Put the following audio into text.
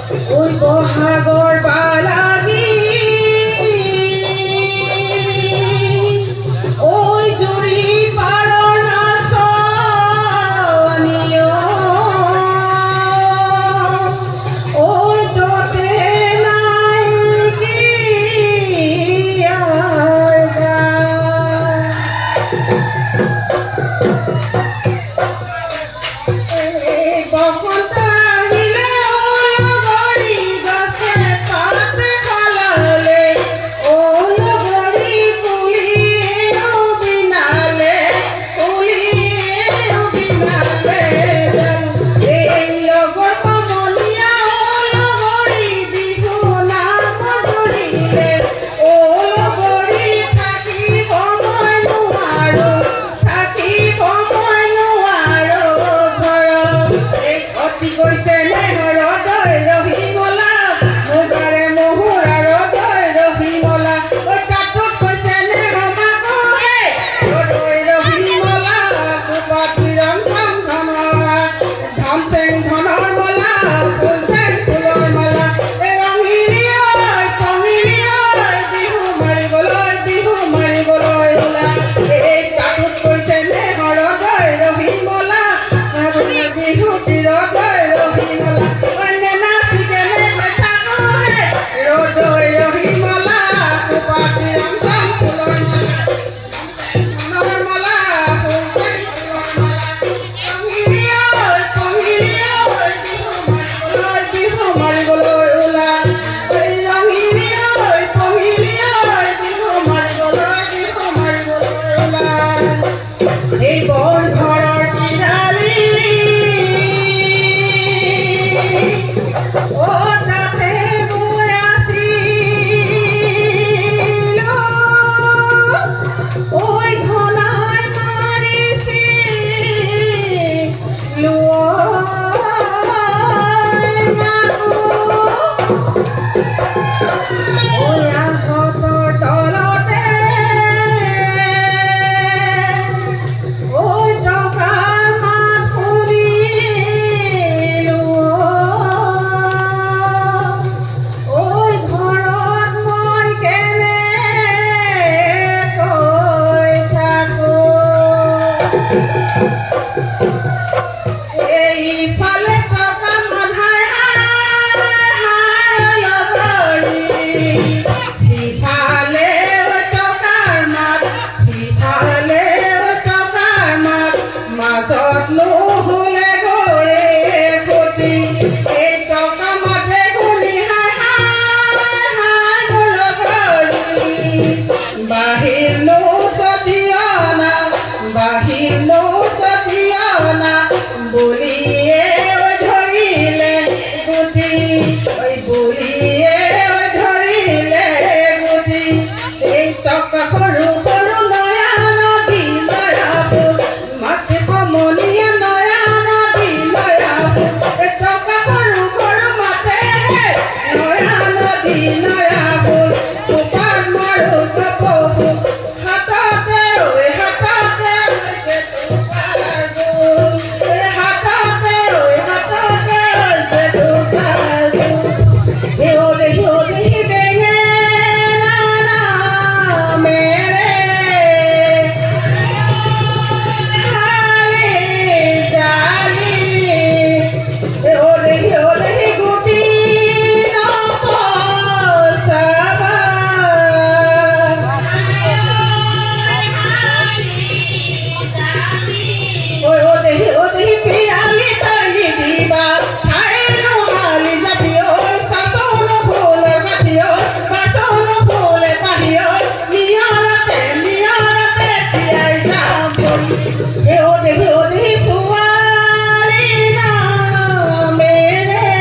ওই বহাগর বালাগি ওই জুড়ি পারো না সনিও ওই তোতে নাই কি আর গা বসন্ত আহিলে ওই লগৰী গছে পাত সলালে ও লগৰী কুলিয়েও বিনালে এই লগৰ সমনীয়া ও লগৰী বিহু নাম জুৰিলে ও লগৰী থাকিব মই নোৱাৰো অতি কৈছে নেহৰ দৈ ৰহিমলা মুগাৰে মহুৰাৰ দৈ ৰহিমলা ঐ তাতোত কৈছে নেহ মাকৰে দৈ ৰহিমলা কুপাতি ৰং ধম ধমৰা ধম চেং ধনৰ মলা ফুল চেং ফুলৰ মালা ৰঙিলী ঐ কঙিলী ঐ বিহু মাৰিবলৈ ওলা এই তাতোত কৈছে নেহৰ দৈ ৰহিমলা বিহুটিৰ দৈ ৰহিমলা অন্য নাচি কেনে থাকো হে দৈ ৰহিমলা কুপাতি ৰং ধম ফুলৰ মালা ফুল চেং ফুলৰ মালা কঙিলী ঐ বিহু মাৰিবলৈ ওলা ৰঙিলী ঐ কঙিলী ঐ বিহু মাৰিবলৈ ওলা এই বৰ ঘৰৰ পিৰালি ও তাতে মই আছিলো ওই ঘনাই মাৰিছিলো ওই আহঁতৰ তলতে ওই টকাৰ মাত শুনিলো ওই ঘৰত মই কেনেকৈ থাকো এইফালে টকা মাধাই লগৰী সিফালে টকাৰ মাত মাজত নুহুলে গৰে খুটি এই টকা মাতে শুনি হাই মোৰ লগৰী বাহিৰ নো সতিয়না বুলিয়ে ধৰিলে গুটি বুলিয়ে ধৰিলে গুটি এই টকা সৰু সৰু নয়া নদী নয়াপুৰ মাটি সমনীয়া নয়া নদী নয়াপুৰ এই টকা সৰু সৰু মাতে নয়া নদী নয়াপুৰ উপাত মাৰো কাপোৰ হাততে হাততে ছোৱালী না মেৰে